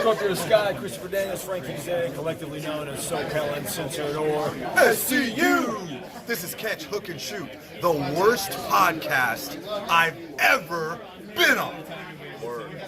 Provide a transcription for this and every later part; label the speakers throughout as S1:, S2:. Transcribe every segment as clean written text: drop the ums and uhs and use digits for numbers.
S1: Scorpio Sky, Christopher Daniels, Frankie Zay, collectively known as SoCal Uncensored or
S2: SCU! This is Catch, Hook, and Shoot, the worst podcast I've ever been on. Word.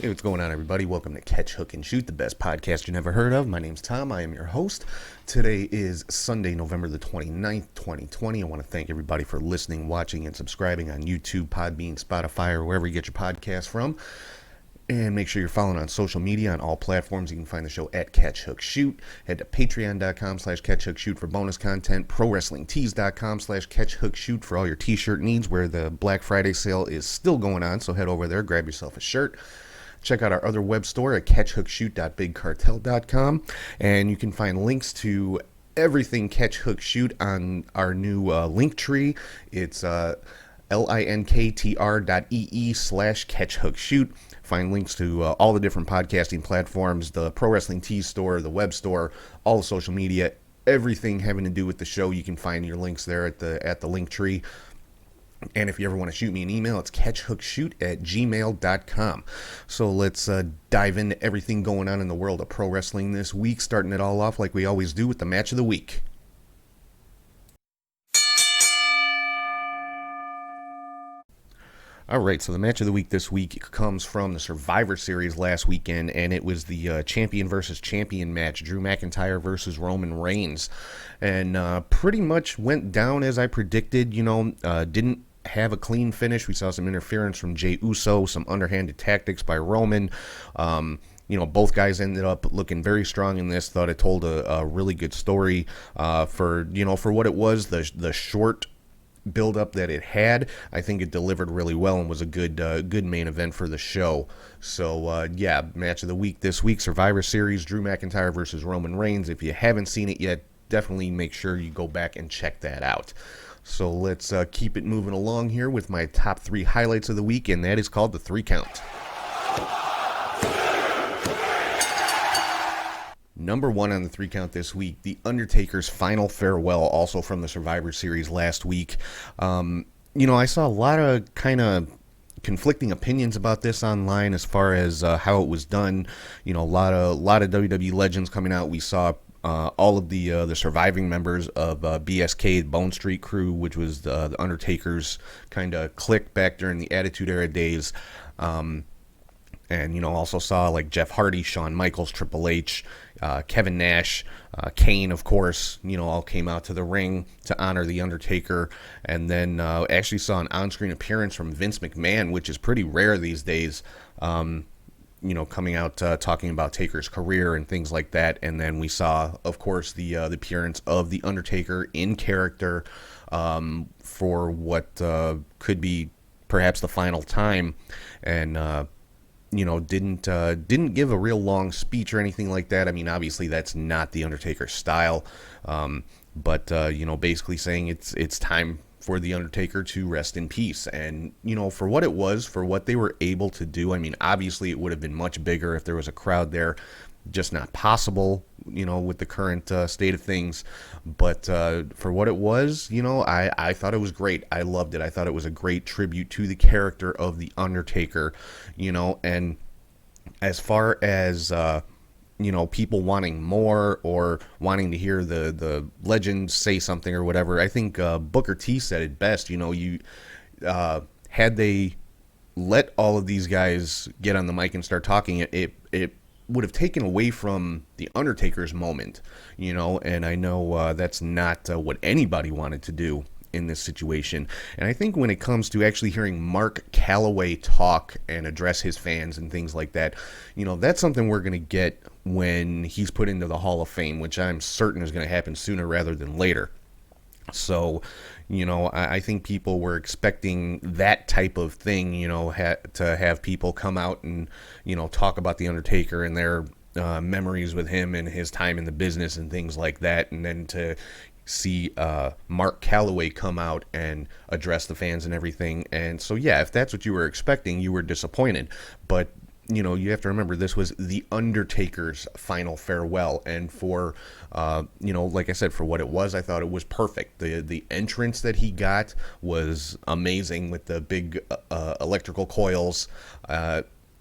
S3: Hey, what's going on, everybody? Welcome to Catch, Hook, and Shoot, the best podcast you never heard of. My name's Tom. I am your host. Today is Sunday, November the 29th, 2020. I want to thank everybody for listening, watching, and subscribing on YouTube, Podbean, Spotify, or wherever you get your podcasts from. And make sure you're following on social media on all platforms. You can find the show at catchhookshoot. Head to patreon.com/catchhookshoot for bonus content. ProWrestlingTees.com/catchhookshoot for all your t-shirt needs, where the Black Friday sale is still going on. So head over there, grab yourself a shirt. Check out our other web store at catchhookshoot.bigcartel.com, and you can find links to everything Catch Hook Shoot on our new link tree. It's linktr.ee/catchhookshoot. Find links to all the different podcasting platforms, the Pro Wrestling Tees store, the web store, all the social media, everything having to do with the show. You can find your links there at the link tree. And if you ever want to shoot me an email, it's catchhookshoot@gmail.com. So let's dive into everything going on in the world of pro wrestling this week, starting it all off like we always do with the match of the week. All right, so the match of the week this week comes from the Survivor Series last weekend, and it was the champion versus champion match, Drew McIntyre versus Roman Reigns. And pretty much went down as I predicted. Didn't have a clean finish. We saw some interference from Jey Uso, some underhanded tactics by Roman. Both guys ended up looking very strong in this. Thought it told a really good story for what it was, the short build-up that it had. I think it delivered really well and was a good main event for the show. So, match of the week this week, Survivor Series, Drew McIntyre versus Roman Reigns. If you haven't seen it yet, definitely make sure you go back and check that out. So let's keep it moving along here with my top 3 highlights of the week, and that is called the 3 count. Number 1 on the 3 count this week, The Undertaker's final farewell, also from the Survivor Series last week. I saw a lot of kind of conflicting opinions about this online as far as how it was done. A lot of WWE legends coming out. We saw all of the surviving members of BSK, Bone Street Crew, which was the Undertaker's kind of clique back during the Attitude Era days. And, also saw like Jeff Hardy, Shawn Michaels, Triple H, Kevin Nash, Kane, of course, all came out to the ring to honor The Undertaker. And then actually saw an on-screen appearance from Vince McMahon, which is pretty rare these days, coming out talking about Taker's career and things like that. And then we saw, of course, the appearance of The Undertaker in character for what could be perhaps the final time. And didn't give a real long speech or anything like that. I mean, obviously that's not the Undertaker style, but basically saying it's time for the Undertaker to rest in peace. And for what it was, for what they were able to do, I mean, obviously it would have been much bigger if there was a crowd there. Just not possible, with the current state of things. But for what it was, I thought it was great. I loved it. I thought it was a great tribute to the character of The Undertaker, and as far as, people wanting more or wanting to hear the legend say something or whatever, I think Booker T said it best. Had they let all of these guys get on the mic and start talking, it would have taken away from the Undertaker's moment, and I know that's not what anybody wanted to do in this situation. And I think when it comes to actually hearing Mark Calloway talk and address his fans and things like that, that's something we're going to get when he's put into the Hall of Fame, which I'm certain is going to happen sooner rather than later. So, I think people were expecting that type of thing, to have people come out and, talk about The Undertaker and their memories with him and his time in the business and things like that, and then to see Mark Calloway come out and address the fans and everything. And so, yeah, if that's what you were expecting, you were disappointed. But, you know, you have to remember this was The Undertaker's final farewell. And for, you know, like I said, for what it was, I thought it was perfect. The entrance that he got was amazing with the big electrical coils,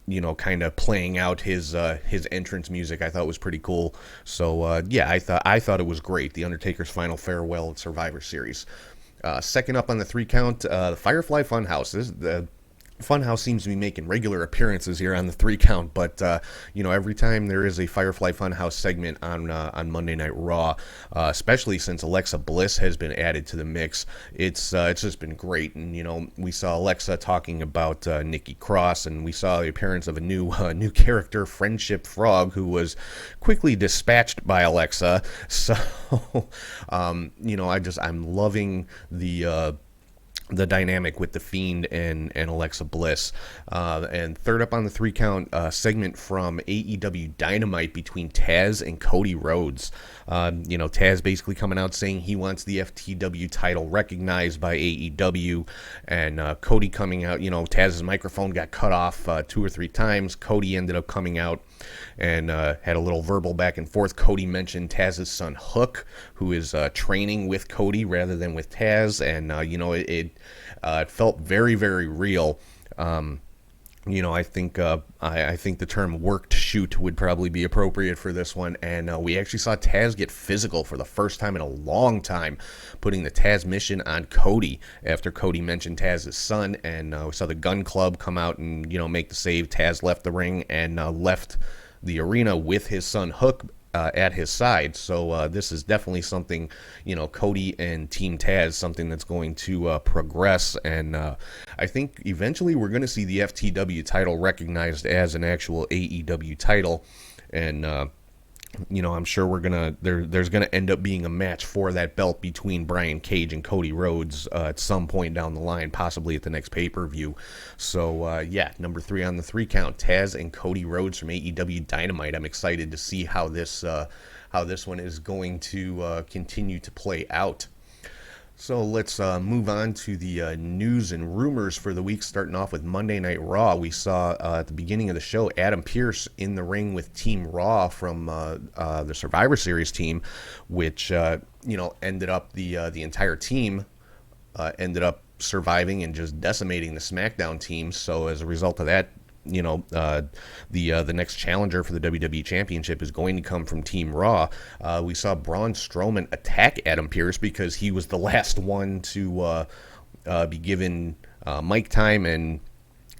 S3: you know, kind of playing out his entrance music. I thought was pretty cool. So yeah, I thought it was great. The Undertaker's final farewell at Survivor Series. Second up on the 3 count, the Firefly Funhouse. The Funhouse seems to be making regular appearances here on the 3 count, but you know, every time there is a Firefly Funhouse segment on Monday Night Raw, especially since Alexa Bliss has been added to the mix, it's just been great. And you know, we saw Alexa talking about Nikki Cross, and we saw the appearance of a new character, Friendship Frog, who was quickly dispatched by Alexa. So you know, I'm loving the dynamic with The Fiend and Alexa Bliss. And third up on the 3 count, segment from AEW Dynamite between Taz and Cody Rhodes. You know, Taz basically coming out saying he wants the FTW title recognized by AEW, and Cody coming out, you know, Taz's microphone got cut off 2 or 3 times. Cody ended up coming out and had a little verbal back and forth. Cody mentioned Taz's son Hook, who is training with Cody rather than with Taz, and you know, it felt very, very real. You know, I think the term "worked shoot" would probably be appropriate for this one, and we actually saw Taz get physical for the first time in a long time, putting the Taz mission on Cody after Cody mentioned Taz's son, and we saw the Gun Club come out and, you know, make the save. Taz left the ring and left the arena with his son Hook at his side. So this is definitely something, you know, Cody and Team Taz, something that's going to progress, and I think eventually we're going to see the FTW title recognized as an actual AEW title, and you know, I'm sure there's gonna end up being a match for that belt between Brian Cage and Cody Rhodes at some point down the line, possibly at the next pay-per-view. So yeah, number 3 on the 3 count, Taz and Cody Rhodes from AEW Dynamite. I'm excited to see how this one is going to continue to play out. So let's move on to the news and rumors for the week, starting off with Monday Night Raw. We saw at the beginning of the show Adam Pearce in the ring with Team Raw from the Survivor Series team, which you know, ended up the entire team ended up surviving and just decimating the Smackdown team. So as a result of that, you know, the next challenger for the WWE Championship is going to come from Team Raw. We saw Braun Strowman attack Adam Pearce because he was the last one to be given mic time, and,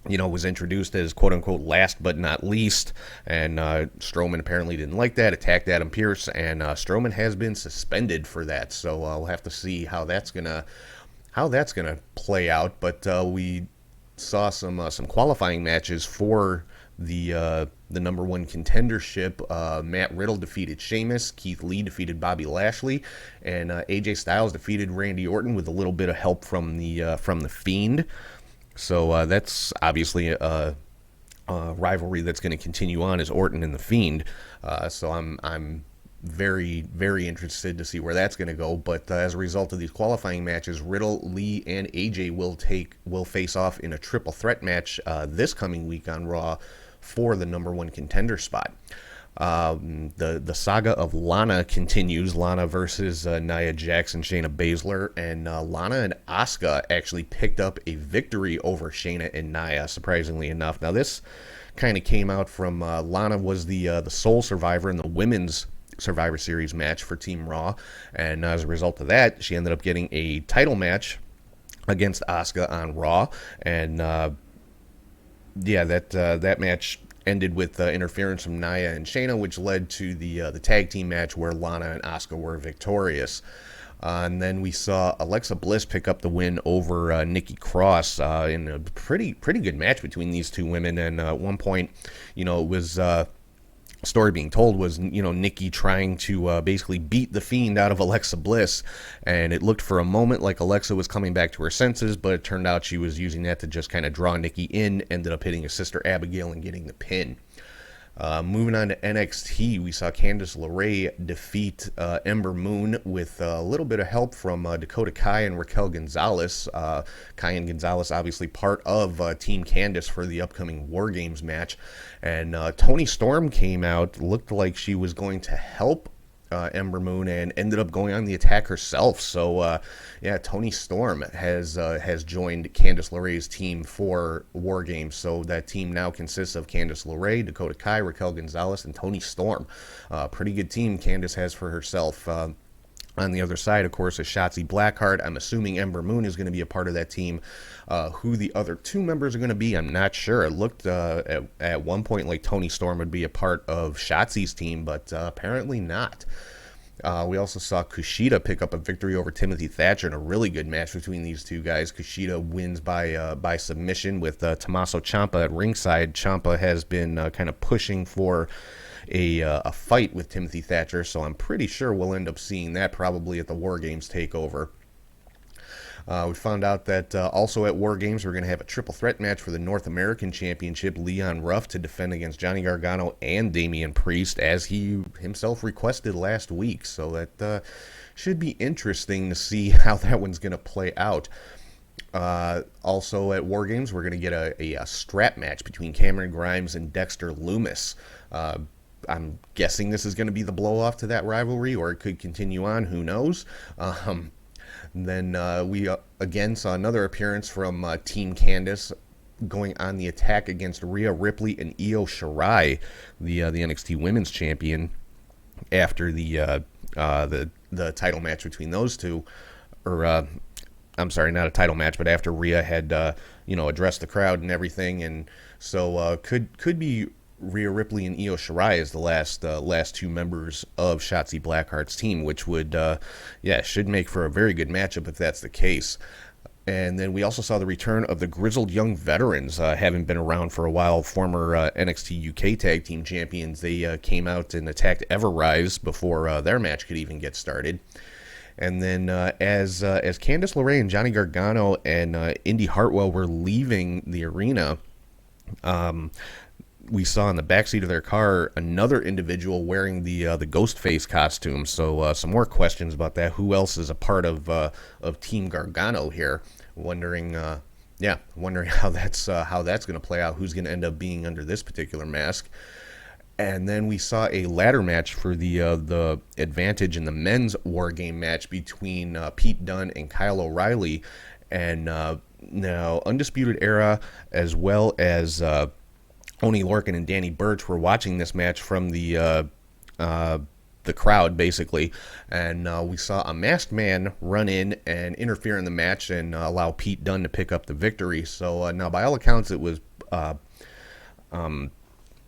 S3: you know, was introduced as quote-unquote last but not least, and Strowman apparently didn't like that, attacked Adam Pearce, and Strowman has been suspended for that. So we'll have to see how that's gonna play out. But we saw some qualifying matches for the number 1 contendership. Matt Riddle defeated Sheamus, Keith Lee defeated Bobby Lashley, and AJ Styles defeated Randy Orton with a little bit of help from the Fiend. So that's obviously a rivalry that's going to continue on, is Orton and the Fiend. So I'm very, very interested to see where that's going to go. But as a result of these qualifying matches, Riddle, Lee, and AJ will face off in a triple threat match this coming week on Raw for the number 1 contender spot. The saga of Lana continues. Lana versus Nia Jax and Shayna Baszler, and Lana and Asuka actually picked up a victory over Shayna and Nia, surprisingly enough. Now this kind of came out from Lana was the sole survivor in the women's Survivor Series match for Team Raw, and as a result of that, she ended up getting a title match against Asuka on Raw, and yeah, that match ended with interference from Nia and Shayna, which led to the tag team match where Lana and Asuka were victorious. And then we saw Alexa Bliss pick up the win over Nikki Cross in a pretty good match between these two women. And at one point, you know, it was story being told was, you know, Nikki trying to basically beat the Fiend out of Alexa Bliss, and it looked for a moment like Alexa was coming back to her senses, but it turned out she was using that to just kind of draw Nikki in, ended up hitting his sister Abigail and getting the pin. Moving on to NXT, we saw Candice LeRae defeat Ember Moon with a little bit of help from Dakota Kai and Raquel Gonzalez. Kai and Gonzalez obviously part of Team Candice for the upcoming War Games match. And Toni Storm came out, looked like she was going to help Ember Moon, and ended up going on the attack herself. So, yeah, Toni Storm has joined Candice LeRae's team for War Games. So that team now consists of Candice LeRae, Dakota Kai, Raquel Gonzalez, and Toni Storm. Pretty good team Candice has for herself. On the other side, of course, is Shotzi Blackheart. I'm assuming Ember Moon is going to be a part of that team. Who the other two members are going to be, I'm not sure. It looked at one point like Toni Storm would be a part of Shotzi's team, but apparently not. We also saw Kushida pick up a victory over Timothy Thatcher in a really good match between these two guys. Kushida wins by submission with Tommaso Ciampa at ringside. Ciampa has been kind of pushing for a fight with Timothy Thatcher, so I'm pretty sure we'll end up seeing that probably at the War Games takeover. We found out that also at War Games we're going to have a triple threat match for the North American Championship. Leon Ruff to defend against Johnny Gargano and Damian Priest, as he himself requested last week. So that should be interesting to see how that one's going to play out. Also at War Games we're going to get a strap match between Cameron Grimes and Dexter Lumis. I'm guessing this is going to be the blow-off to that rivalry, or it could continue on. Who knows? Then we again saw another appearance from Team Candice going on the attack against Rhea Ripley and Io Shirai, the NXT Women's Champion, after the title match between those two. Or I'm sorry, not a title match, but after Rhea had addressed the crowd and everything, and so could be Rhea Ripley and Io Shirai as the last two members of Shotzi Blackheart's team, which would should make for a very good matchup if that's the case. And then we also saw the return of the Grizzled Young Veterans, having been around for a while, former NXT UK Tag Team Champions. They came out and attacked Everrise before their match could even get started. And then as Candice LeRae and Johnny Gargano and Indy Hartwell were leaving the arena, we saw in the backseat of their car another individual wearing the Ghostface costume. So some more questions about that. Who else is a part of Team Gargano here? Wondering how that's going to play out. Who's going to end up being under this particular mask? And then we saw a ladder match for the advantage in the men's War Game match between Pete Dunne and Kyle O'Reilly, and now Undisputed Era as well as Oney Lorcan and Danny Burch were watching this match from the crowd, basically, and we saw a masked man run in and interfere in the match and allow Pete Dunne to pick up the victory. So now, by all accounts, it was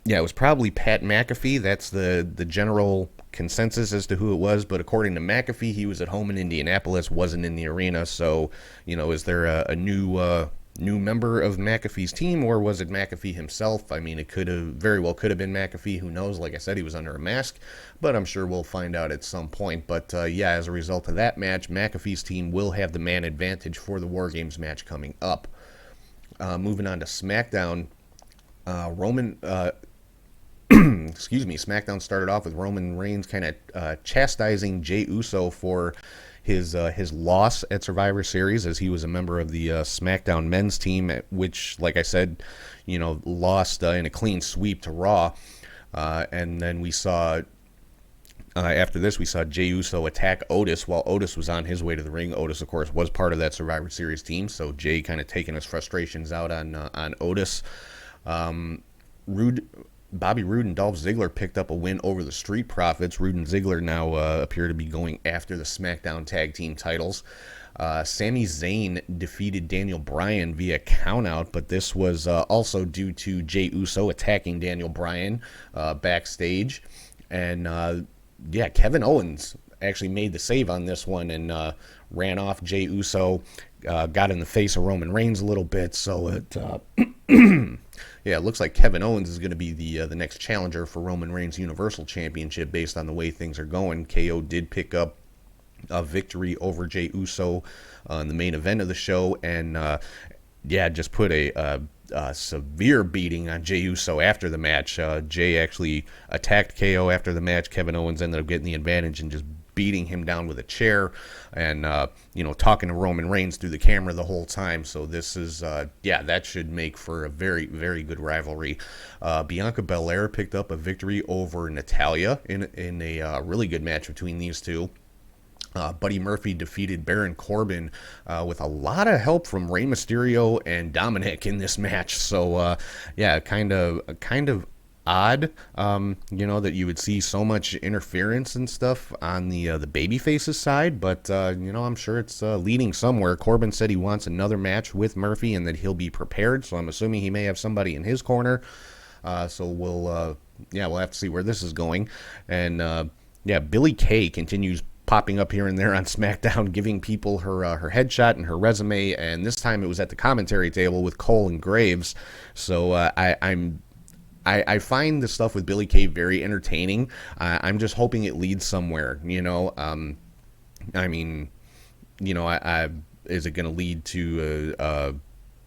S3: it was probably Pat McAfee. That's the general consensus as to who it was, but according to McAfee, he was at home in Indianapolis, wasn't in the arena. So, is there a new member of McAfee's team, or was it McAfee himself? I mean, it could have been McAfee. Who knows? Like I said, he was under a mask, but I'm sure we'll find out at some point. But as a result of that match, McAfee's team will have the man advantage for the War Games match coming up. Moving on to SmackDown, SmackDown started off with Roman Reigns kind of chastising Jey Uso for his loss at Survivor Series, as he was a member of the SmackDown men's team, which, like I said, lost in a clean sweep to Raw. And then we saw, after this, we saw Jey Uso attack Otis while Otis was on his way to the ring. Otis, of course, was part of that Survivor Series team, so Jey kind of taking his frustrations out on Otis. Bobby Roode and Dolph Ziggler picked up a win over the Street Profits. Roode and Ziggler now appear to be going after the SmackDown Tag Team titles. Sami Zayn defeated Daniel Bryan via countout, but this was also due to Jey Uso attacking Daniel Bryan backstage. And Kevin Owens actually made the save on this one and ran off Jey Uso, got in the face of Roman Reigns a little bit, so it it looks like Kevin Owens is going to be the next challenger for Roman Reigns' Universal Championship based on the way things are going. KO did pick up a victory over Jey Uso in the main event of the show, and just put a severe beating on Jey Uso after the match. Jey actually attacked KO after the match. Kevin Owens ended up getting the advantage and just beating him down with a chair and, talking to Roman Reigns through the camera the whole time. So this is, that should make for a very, very good rivalry. Bianca Belair picked up a victory over Natalya in a really good match between these two. Buddy Murphy defeated Baron Corbin with a lot of help from Rey Mysterio and Dominic in this match. So, kind of odd, that you would see so much interference and stuff on the babyface's side. But, I'm sure it's leading somewhere. Corbin said he wants another match with Murphy and that he'll be prepared. So I'm assuming he may have somebody in his corner. So we'll have to see where this is going. And, Billie Kay continues popping up here and there on SmackDown, giving people her headshot and her resume, and this time it was at the commentary table with Cole and Graves. So I find the stuff with Billie Kay very entertaining. I'm just hoping it leads somewhere. Is it going to lead to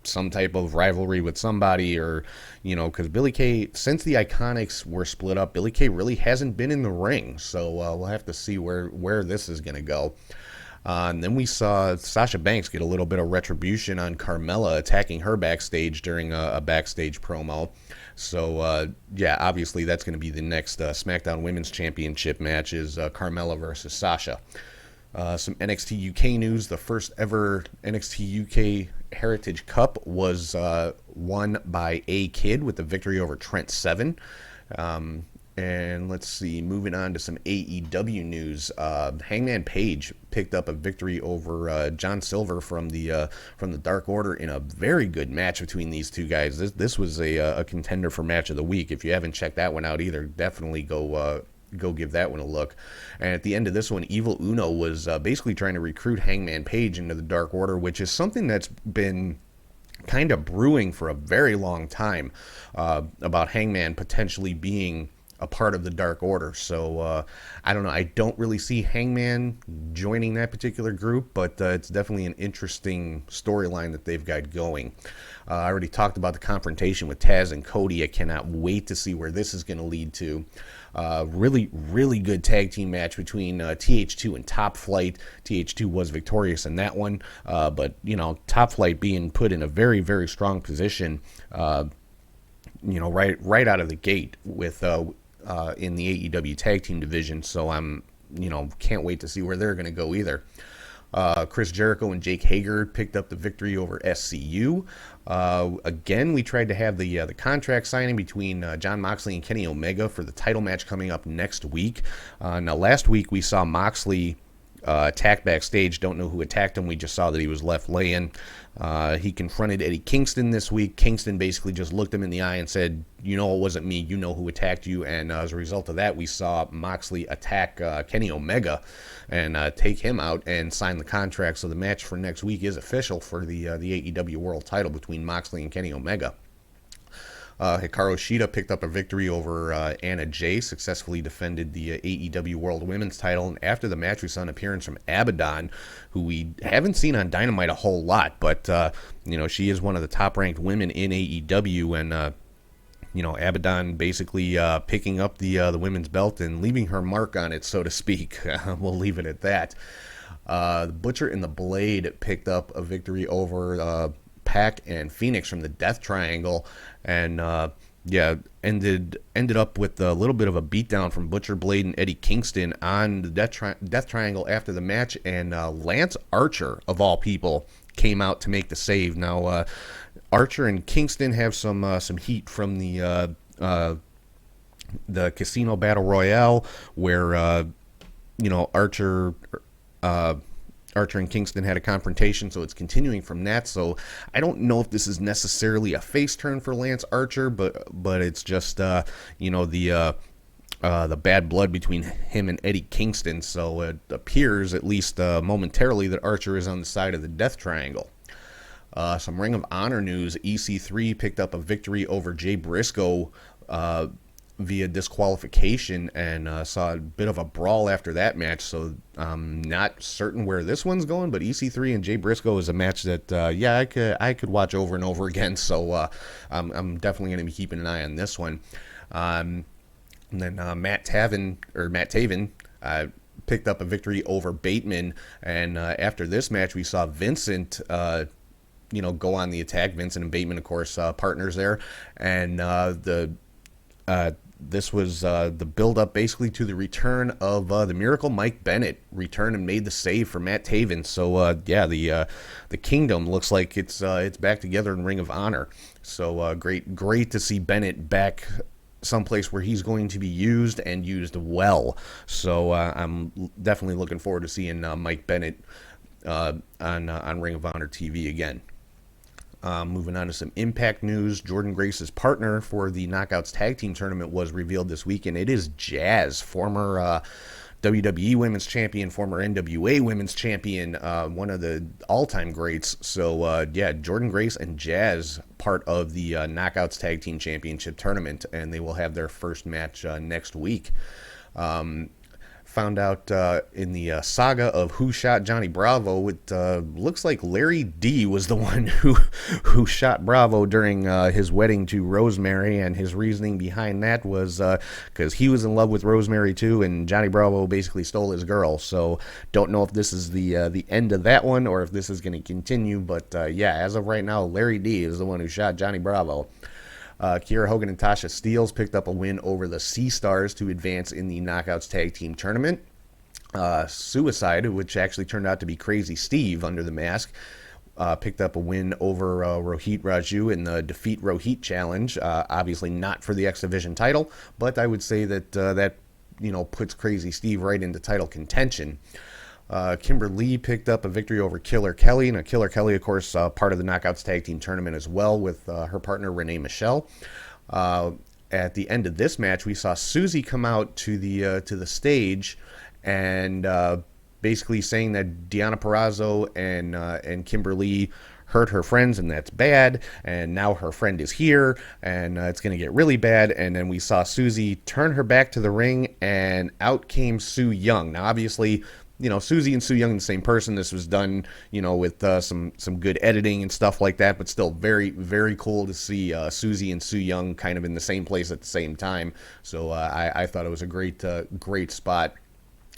S3: some type of rivalry with somebody, or because Billie Kay, since the Iconics were split up, Billie Kay really hasn't been in the ring, so we'll have to see where this is going to go. And then we saw Sasha Banks get a little bit of retribution on Carmella, attacking her backstage during a backstage promo. So obviously that's going to be the next SmackDown Women's Championship match, is Carmella versus Sasha. Some NXT UK news. The first ever NXT UK Heritage Cup was won by A-Kid with the victory over Trent Seven. And let's see, moving on to some AEW news. Hangman Page picked up a victory over John Silver from the Dark Order in a very good match between these two guys. This was a contender for match of the week. If you haven't checked that one out either, definitely go give that one a look. And at the end of this one, Evil Uno was basically trying to recruit Hangman Page into the Dark Order, which is something that's been kind of brewing for a very long time, about Hangman potentially being a part of the Dark Order. So I don't know. I don't really see Hangman joining that particular group, but it's definitely an interesting storyline that they've got going. I already talked about the confrontation with Taz and Cody. I cannot wait to see where this is going to lead to. Really, really good tag team match between TH2 and Top Flight. TH2 was victorious in that one, but Top Flight being put in a very, very strong position, right out of the gate with in the AEW tag team division. So I'm, can't wait to see where they're going to go either. Chris Jericho and Jake Hager picked up the victory over SCU. Again, we tried to have the contract signing between Jon Moxley and Kenny Omega for the title match coming up next week. Now, last week we saw Moxley attacked backstage. Don't know who attacked him. We just saw that he was left laying. He confronted Eddie Kingston this week. Kingston basically just looked him in the eye and said, it wasn't me. You know who attacked you. And as a result of that, we saw Moxley attack Kenny Omega and take him out and sign the contract. So the match for next week is official for the AEW World title between Moxley and Kenny Omega. Hikaru Shida picked up a victory over Anna Jay, successfully defended the AEW World Women's title, and after the match we saw an appearance from Abaddon, who we haven't seen on Dynamite a whole lot, but she is one of the top-ranked women in AEW, and Abaddon basically picking up the women's belt and leaving her mark on it, so to speak. We'll leave it at that. The Butcher and the Blade picked up a victory over Pac and Phoenix from the Death Triangle, and ended up with a little bit of a beatdown from Butcher, Blade, and Eddie Kingston on the Death Triangle after the match, and Lance Archer, of all people, came out to make the save. Now, Archer and Kingston have some heat from the Casino Battle Royale, where Archer and Kingston had a confrontation, so it's continuing from that. So I don't know if this is necessarily a face turn for Lance Archer, but it's just the bad blood between him and Eddie Kingston. So it appears, at least momentarily, that Archer is on the side of the Death Triangle. Some Ring of Honor news. EC3 picked up a victory over Jay Briscoe via disqualification, and saw a bit of a brawl after that match. So I'm not certain where this one's going, but EC3 and Jay Briscoe is a match that I could watch over and over again. So I'm definitely going to be keeping an eye on this one. And then Matt Taven picked up a victory over Bateman, and after this match we saw Vincent go on the attack. Vincent and Bateman, of course, partners there, and this was the build-up basically to the return of the Miracle Mike Bennett. Returned and made the save for Matt Taven. So the Kingdom looks like it's back together in Ring of Honor. So great to see Bennett back someplace where he's going to be used and used well. So I'm definitely looking forward to seeing Mike Bennett on Ring of Honor TV again. Moving on to some Impact news. Jordynne Grace's partner for the Knockouts Tag Team Tournament was revealed this week, and it is Jazz, former WWE Women's Champion, former NWA Women's Champion, one of the all-time greats. So, Jordynne Grace and Jazz, part of the Knockouts Tag Team Championship Tournament, and they will have their first match next week. Found out in the saga of who shot Johnny Bravo, it looks like Larry D was the one who shot Bravo during his wedding to Rosemary, and his reasoning behind that was because he was in love with Rosemary too, and Johnny Bravo basically stole his girl. So don't know if this is the end of that one or if this is going to continue, but as of right now, Larry D is the one who shot Johnny Bravo. Kiera Hogan and Tasha Steelz picked up a win over the Sea Stars to advance in the Knockouts Tag Team Tournament. Suicide, which actually turned out to be Crazy Steve under the mask, picked up a win over Rohit Raju in the Defeat Rohit Challenge. Obviously not for the X Division title, but I would say that puts Crazy Steve right into title contention. Kimber Lee picked up a victory over Killer Kelly. Now, Killer Kelly, of course, part of the Knockouts Tag Team Tournament as well, with her partner Renee Michelle. At the end of this match, we saw Susie come out to the stage and basically saying that Deonna Purrazzo and Kimber Lee hurt her friends, and that's bad, and now her friend is here, and it's going to get really bad. And then we saw Susie turn her back to the ring, and out came Su Yung. Now, obviously, Susie and Su Yung are the same person. This was done, with some good editing and stuff like that, but still very, very cool to see Susie and Su Yung kind of in the same place at the same time. So I thought it was a great spot.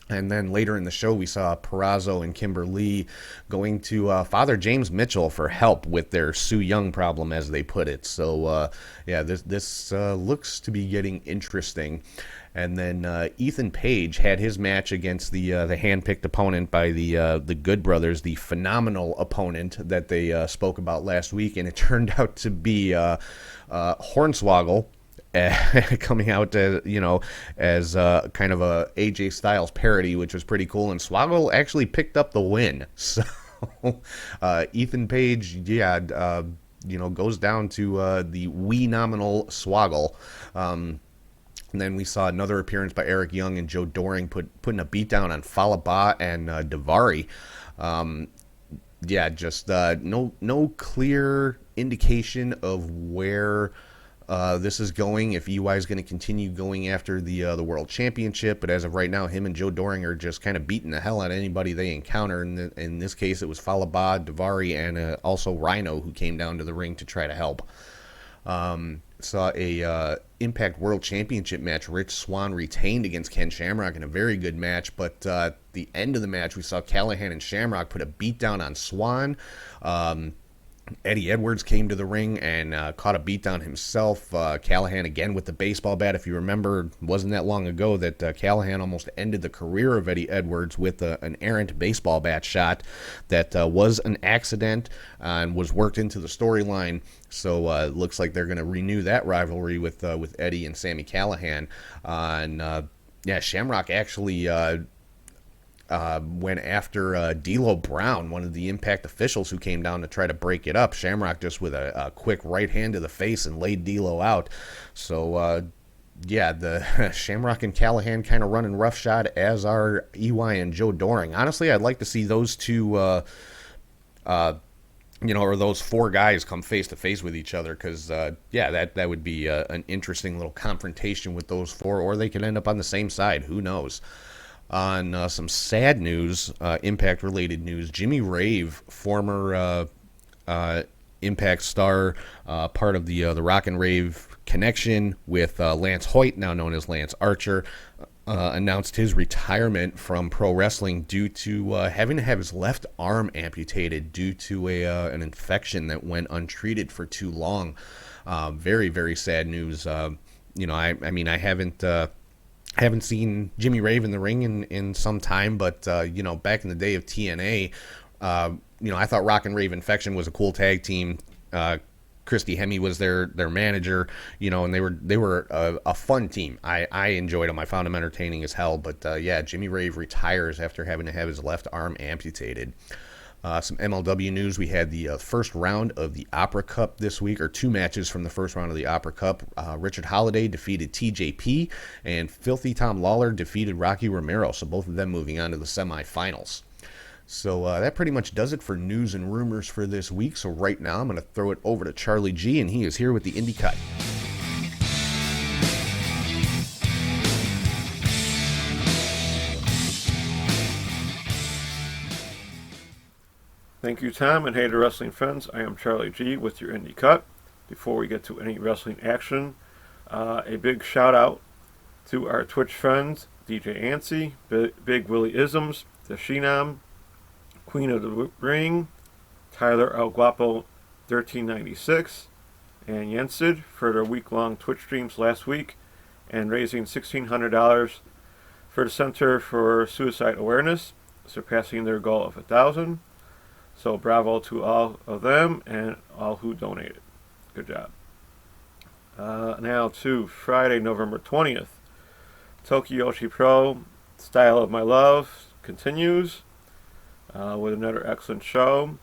S3: And then later in the show, we saw Purrazzo and Kimber Lee going to Father James Mitchell for help with their Su Yung problem, as they put it. So, this looks to be getting interesting. And then Ethan Page had his match against the hand-picked opponent by the Good Brothers, the phenomenal opponent that they spoke about last week, and it turned out to be Hornswoggle. Coming out as kind of a AJ Styles parody, which was pretty cool, and Swoggle actually picked up the win. So Ethan Page, goes down to the wee nominal Swoggle. And then we saw another appearance by Eric Young and Joe Doring putting a beatdown on Falaba and Daivari. Just no clear indication of where this is going, if EY is going to continue going after the World Championship. But as of right now, him and Joe Doring are just kind of beating the hell out of anybody they encounter. In this case, it was Falaba, Daivari, and also Rhino, who came down to the ring to try to help. Saw a Impact World Championship match. Rich Swann retained against Ken Shamrock in a very good match, but at the end of the match, we saw Callahan and Shamrock put a beatdown on Swann. Eddie Edwards came to the ring and caught a beatdown himself. Callahan again with the baseball bat. If you remember, it wasn't that long ago that Callahan almost ended the career of Eddie Edwards with an errant baseball bat shot that was an accident and was worked into the storyline. So it looks like they're going to renew that rivalry with Eddie and Sami Callahan. Shamrock actually went after D'Lo Brown, one of the Impact officials who came down to try to break it up. Shamrock just with a quick right hand to the face and laid D'Lo out. So, the Shamrock and Callahan kind of running roughshod, as are EY and Joe Doring. Honestly, I'd like to see those two or those four guys come face to face with each other, because that would be an interesting little confrontation with those four, or they could end up on the same side. Who knows? On some sad news, Impact related news, Jimmy Rave, former Impact star, part of the Rock and Rave connection with Lance Hoyt, now known as Lance Archer, announced his retirement from pro wrestling due to having to have his left arm amputated due to an infection that went untreated for too long. Very, very sad news. I mean, I haven't seen Jimmy Rave in the ring in some time, but back in the day of TNA, I thought Rock and Rave Infection was a cool tag team. Christy Hemme was their manager, and they were a fun team. I enjoyed them. I found them entertaining as hell. But Jimmy Rave retires after having to have his left arm amputated. Some MLW news. We had the first round of the Opera Cup this week, or two matches from the first round of the Opera Cup. Richard Holiday defeated TJP, and Filthy Tom Lawler defeated Rocky Romero. So both of them moving on to the semifinals. So that pretty much does it for news and rumors for this week. So right now I'm going to throw it over to Charlie G, and he is here with the Indie Cut.
S4: Thank you, Tom, and hey to wrestling fans. I am Charlie G with your Indie Cut. Before we get to any wrestling action, a big shout out to our Twitch friends, DJ Antsy, Big Willie Isms, The Sheenam, Queen of the Ring, Tyler El Guapo 1396, and Yensid for their week-long Twitch streams last week and raising $1,600 for the Center for Suicide Awareness, surpassing their goal of 1,000. So bravo to all of them and all who donated. Good job. Now to Friday, November 20th. Tokiyoshi Pro, Style of My Love, continues with another excellent show.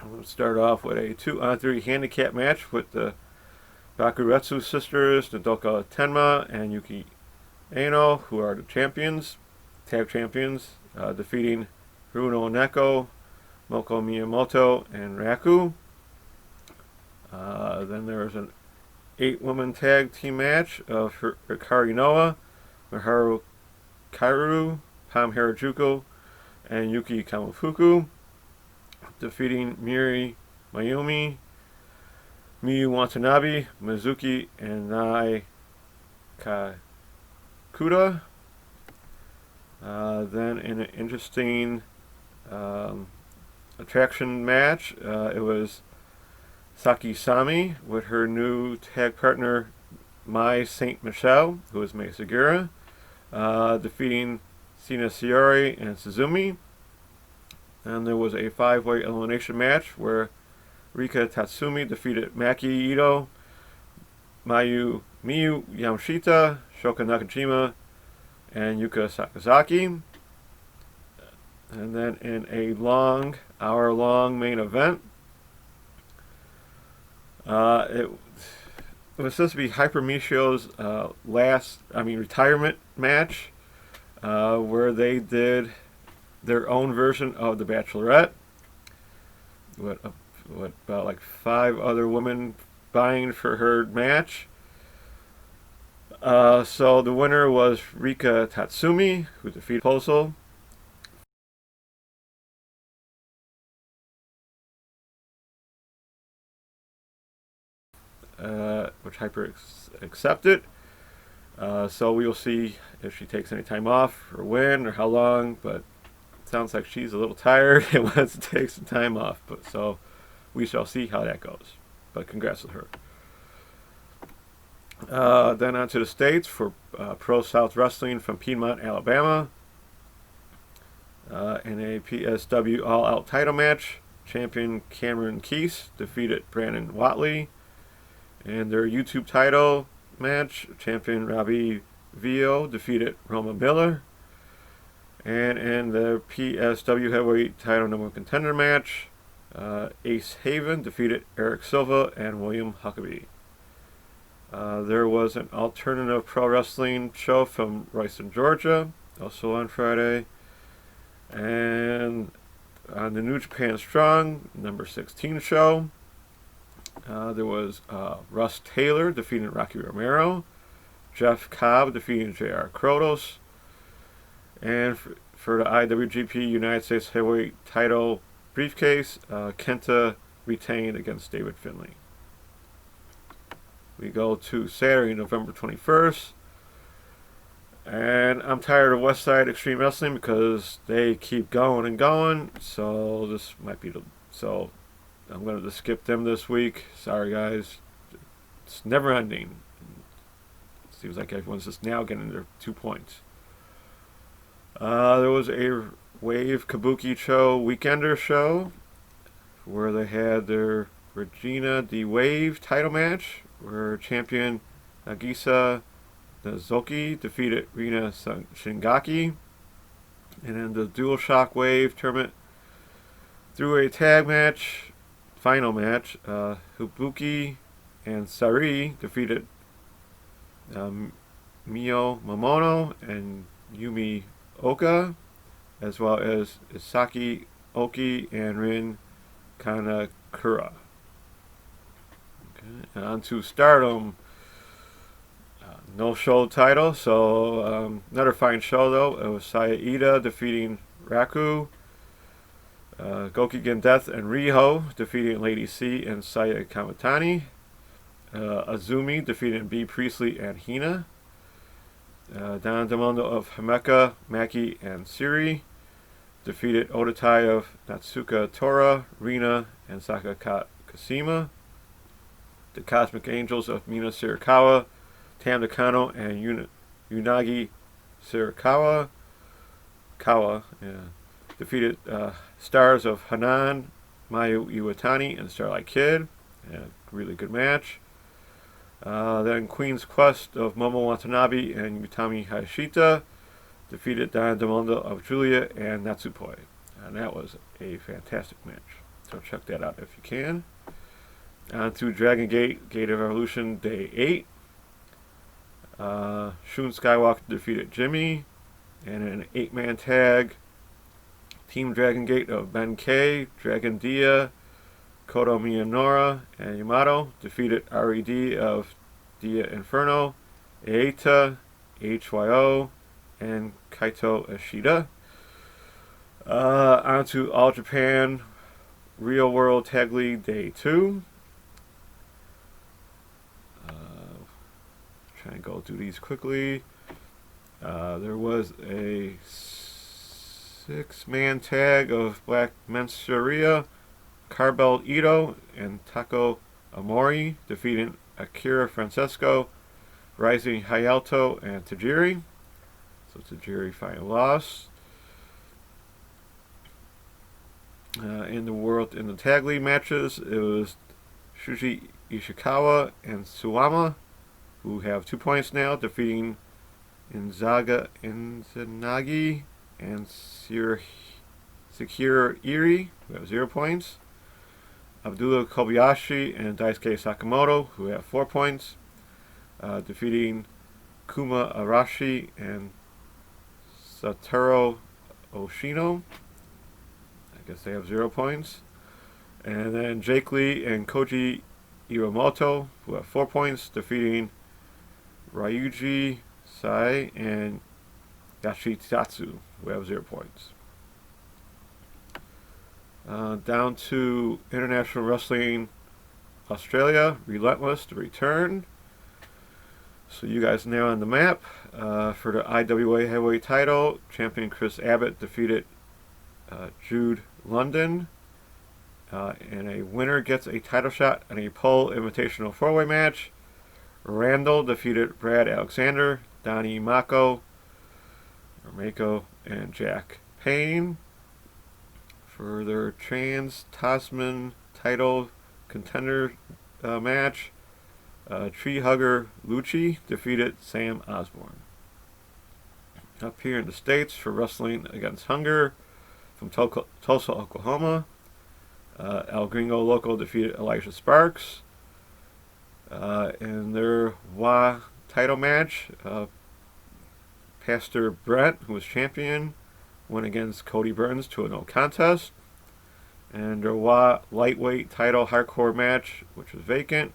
S4: I'm going to start off with a 2-on-3 handicap match with the Bakuretsu sisters, Nodoka Tenma and Yuki Aino, who are the champions, tag champions, defeating Runo Neko, Moko Miyamoto, and Raku. Then there was an 8-woman tag team match of Hikari Noa, Miharu Kairu, Pam Harajuku, and Yuki Kamifuku, defeating Miri Mayumi, Miyu Watanabe, Mizuki, and Nai Kakuda. Then in an interesting attraction match, it was Saki Sami with her new tag partner Mai Saint Michelle, who is Mai Segura, defeating Sina Siori and Suzumi. And there was a 5-way elimination match where Rika Tatsumi defeated Maki Ito, Miyu Yamashita, Shoka Nakajima, and Yuka Sakazaki. And then in a hour-long main event, it was supposed to be Hyper Michio's retirement match, where they did their own version of The Bachelorette, with about like 5 other women vying for her match. So the winner was Rika Tatsumi, who defeated Posel. Which Hyper accepted. So we will see if she takes any time off or when or how long, but it sounds like she's a little tired and wants to take some time off. But so we shall see how that goes. But congrats to her. Then on to the States for Pro South Wrestling from Piedmont, Alabama. In a PSW All-Out title match, champion Cameron Keese defeated Brandon Watley. In their YouTube title match, champion Robbie Vio defeated Roma Miller. And in the PSW Heavyweight title number 1 contender match, Ace Haven defeated Eric Silva and William Huckabee. There was an alternative pro wrestling show from Royston, Georgia, also on Friday. And on the New Japan Strong number 16 show, there was Russ Taylor defeating Rocky Romero, Jeff Cobb defeating J.R. Krotos, and for the IWGP United States Heavyweight Title briefcase, Kenta retained against David Finlay. We go to Saturday, November 21st. And I'm tired of Westside Extreme Wrestling because they keep going and going. So this might be so I'm going to just skip them this week. Sorry, guys. It's never ending. It seems like everyone's just now getting their 2 points. There was a Wave Kabuki Cho Weekender show where they had their Regina D Wave title match where champion Nagisa Nazoki defeated Rina Shingaki. And then the Dual Shockwave tournament through a tag match, final match, Hibuki and Sari defeated Mio Momono and Yumi Oka, as well as Isaki Oki and Rin Kanakura. Okay. And on to Stardom. No show title, so another fine show though. It was Saya Ida defeating Raku, Gokigen Death and Riho defeating Lady C and Saya Kamatani, Azumi defeating B Priestley and Hina, Don Demondo of Himeka, Maki and Siri defeated Odatai of Natsuka Tora, Rina and Saka Kasima, the Cosmic Angels of Mina Shirakawa, Tam Nakano and Unagi Shirakawa defeated Stars of Hanan, Mayu Iwatani, and Starlight Kid. Really good match. Then Queen's Quest of Momo Watanabe and Utami Hayashita defeated Diana Demondo of Julia and Natsupoi. And that was a fantastic match. So check that out if you can. On to Dragon Gate, Gate of Evolution, Day 8. Shun Skywalker defeated Jimmy, and in an 8-man tag, Team Dragon Gate of Ben K, Dragon Dia, Koto Miyanora, and Yamato defeated RED of Dia Inferno, Eita, HYO, and Kaito Ishida. On to All Japan Real World Tag League Day 2. Try and go through these quickly. There was a 6-man tag of Black Mensuria, Carbel Ito, and Tako Amori defeating Akira Francesco, Rising Hayato, and Tajiri. So Tajiri finally lost. In the tag league matches, it was Shuji Ishikawa and Suwama, who have 2 points now, defeating Inzanagi and Sekiro Iri, who have 0 points. Abdullah Kobayashi and Daisuke Sakamoto, who have 4 points, defeating Kuma Arashi and Satoru Oshino. I guess they have 0 points. And then Jake Lee and Koji Iwamoto, who have 4 points, defeating Ryuji Sai and Yashitatsu, who have 0 points. Down to International Wrestling Australia, Relentless, the return. So you guys now on the map. For the IWA Heavyweight title, champion Chris Abbott defeated Jude London. And a winner gets a title shot in a pole invitational 4-way match. Randall defeated Brad Alexander, Donnie Mako, and Jack Payne. For their Trans Tasman title contender match, Tree Hugger Lucci defeated Sam Osborne. Up here in the States for Wrestling Against Hunger from Tulsa, Oklahoma, El Gringo Loco defeated Elijah Sparks. In their WA title match, Pastor Brett, who was champion, went against Cody Burns to a no contest. And their lightweight title hardcore match, which was vacant.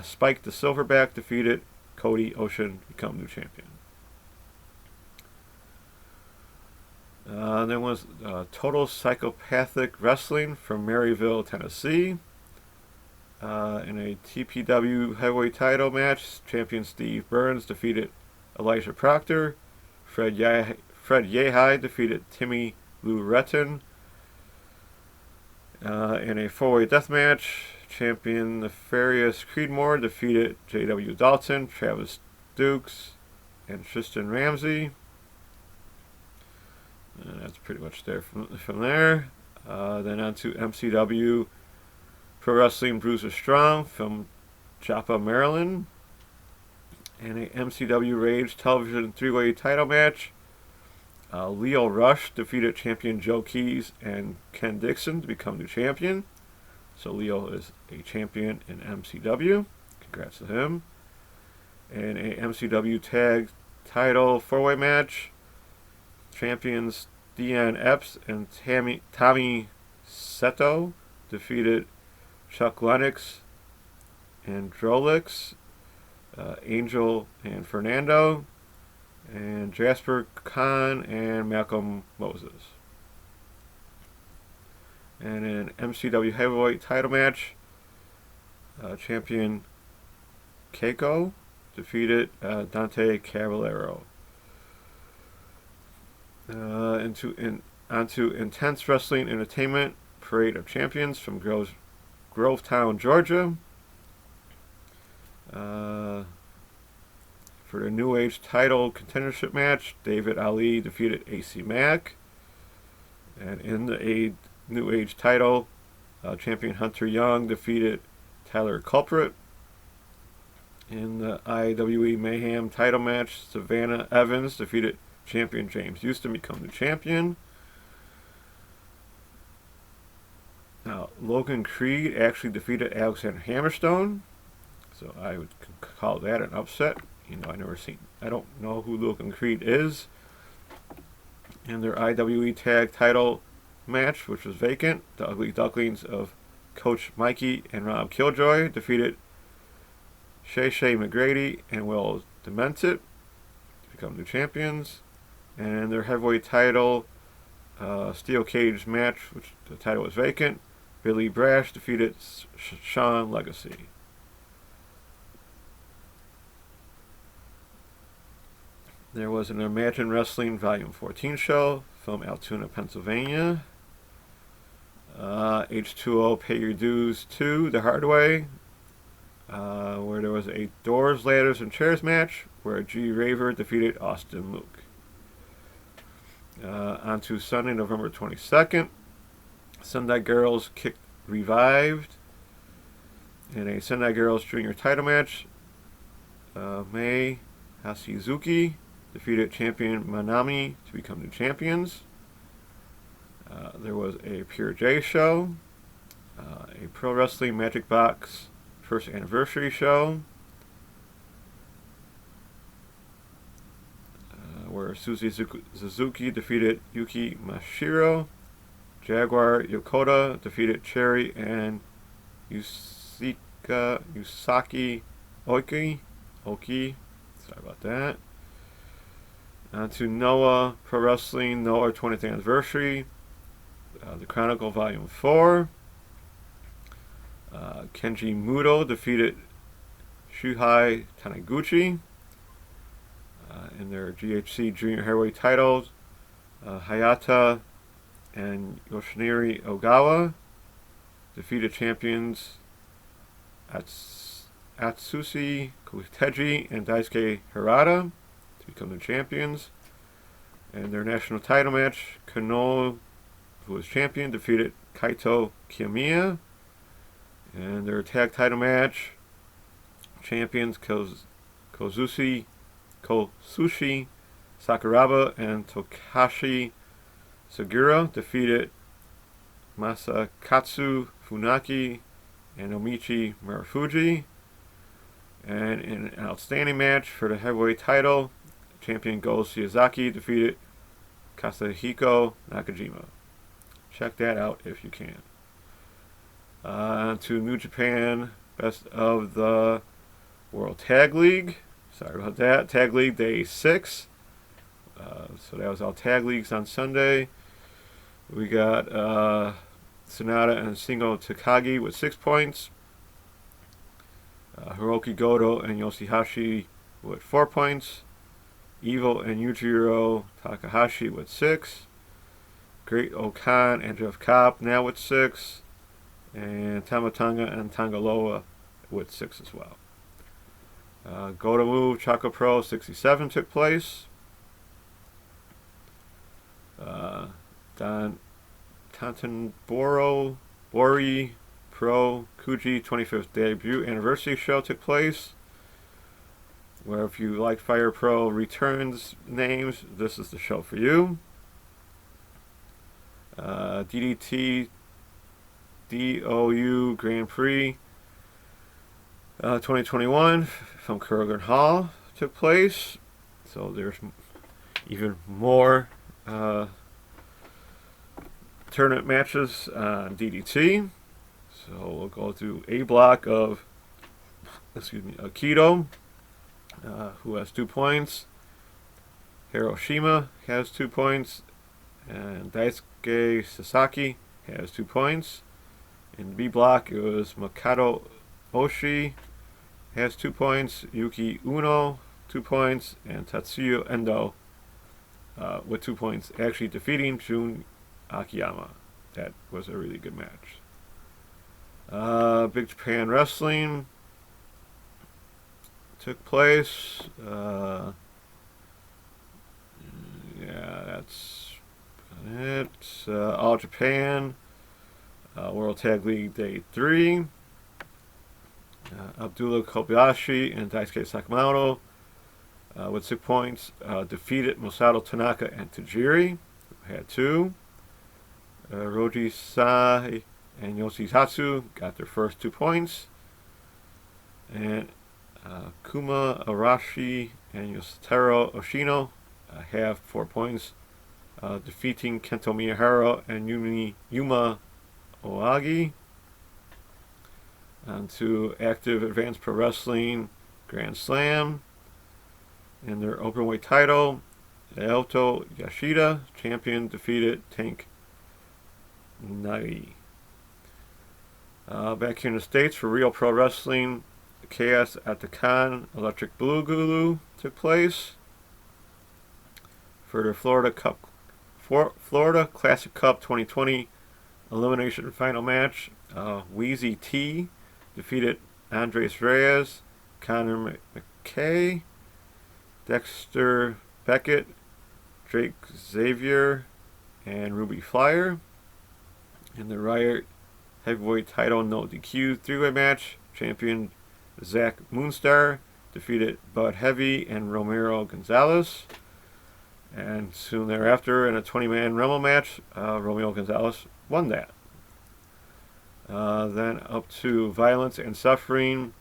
S4: Spike the Silverback defeated Cody Ocean to become new champion. There was Total Psychopathic Wrestling from Maryville, Tennessee. In a TPW heavyweight title match, champion Steve Burns defeated Elijah Proctor. Fred Yehai defeated Timmy Lou Retton. In a four-way death match, champion Nefarious Creedmoor defeated J.W. Dalton, Travis Dukes, and Tristan Ramsey. And that's pretty much there from there. Then on to MCW Pro Wrestling Bruiser Strong from Joppa, Maryland. And a MCW Rage Television three-way title match. Leo Rush defeated champion Joe Keys and Ken Dixon to become new champion. So Leo is a champion in MCW. Congrats to him. And a MCW Tag Title four-way match. Champions Deanne Epps and Tommy Seto defeated Chuck Lennox and Drolix, Angel and Fernando, and Jasper Khan and Malcolm Moses. And in an MCW heavyweight title match, champion Keiko defeated Dante Caballero. Onto Intense Wrestling Entertainment Parade of Champions from Grovetown, Georgia. For the New Age title contendership match, David Ali defeated AC Mack. And in the New Age title, champion Hunter Young defeated Tyler Culprit. In the IWE Mayhem title match, Savannah Evans defeated champion James Houston, become the champion. Now, Logan Creed actually defeated Alexander Hammerstone, so I would call that an upset. I don't know who Logan Creed is. In their IWE Tag Title match, which was vacant, the Ugly Ducklings of Coach Mikey and Rob Killjoy defeated Shay McGrady and Will Demented to become new champions. And their heavyweight title steel cage match, which the title was vacant, Billy Brash defeated Sean Legacy. There was an Imagine Wrestling Volume 14 show from Altoona, Pennsylvania. H2O Pay Your Dues 2 the Hard Way, where there was a Doors, Ladders, and Chairs match where G. Raver defeated Austin Luke. On to Sunday, November 22nd. Sendai Girls Kick revived in a Sendai Girls Junior title match. Mei Hashizuki defeated champion Manami to become new champions. There was a Pure J show, a Pro Wrestling Magic Box first anniversary show, where Susie Suzuki defeated Yuki Mashiro. Jaguar Yokota defeated Cherry and Yusaki Oki. Sorry about that. On to Noah Pro Wrestling Noah 20th Anniversary. The Chronicle Volume 4. Kenji Muto defeated Shuhei Taniguchi. In their GHC Junior Heavyweight titles, Hayata and Yoshinari Ogawa defeated champions Atsushi Koteji and Daisuke Harada to become the champions. And their national title match, Kano, who was champion, defeated Kaito Kiyomiya. And their tag title match, champions Kosushi Sakuraba and Tokashi Segura defeated Masakatsu Funaki and Omichi Marufuji. And in an outstanding match for the heavyweight title, champion Go Shiozaki defeated Kasahiko Nakajima. check that out if you can. To New Japan Best of the World Tag League. Sorry about that. Tag League Day 6. So that was all tag leagues on Sunday. We got Sonata and Shingo Takagi with 6 points. Hiroki Goto and Yoshihashi with 4 points. Evil and Yujiro Takahashi with 6. Great Okan and Jeff Cobb now with 6. And Tamatanga and Tangaloa with 6 as well. Goto Move Choco Pro 67 took place. Don Tantanboro Bori Pro Kuji 25th debut anniversary show took place. Where if you like Fire Pro returns names, this is the show for you. DDT DOU Grand Prix 2021 from Kurgan Hall took place. So there's even more tournament matches on DDT. So we'll go through a block of, Akito, who has 2 points. Hiroshima has 2 points. And Daisuke Sasaki has 2 points. In the B block, it was Makoto Oshii has 2 points. Yuki Uno, 2 points. And Tatsuya Endo with 2 points, actually defeating Jun Akiyama. That was a really good match. Big Japan Wrestling took place. Yeah, that's it. All Japan World Tag League Day 3. Abdullah Kobayashi and Daisuke Sakamoto with 6 points defeated Masato Tanaka and Tajiri, who had 2. Roji Sai and Yoshitatsu got their first 2 points. And Kuma Arashi and Yositaro Oshino have 4 points, defeating Kento Miyahara and Yuma Oagi. On to Active Advanced Pro Wrestling Grand Slam. In their openweight title, Naoto Yoshida, champion, defeated Tank Nagi. Back here in the States for Real Pro Wrestling, Chaos at the Con Electric Boogaloo took place. For the Florida Classic Cup 2020 elimination final match, Wheezy T defeated Andres Reyes, Connor McKay, Dexter Beckett, Drake Xavier, and Ruby Flyer. In the Riot Heavyweight title no DQ 3-way match, champion Zach Moonstar defeated Bud Heavy and Romero Gonzalez. And soon thereafter, in a 20-man Rumble match, Romeo Gonzalez won that. Then up to Violence and Suffering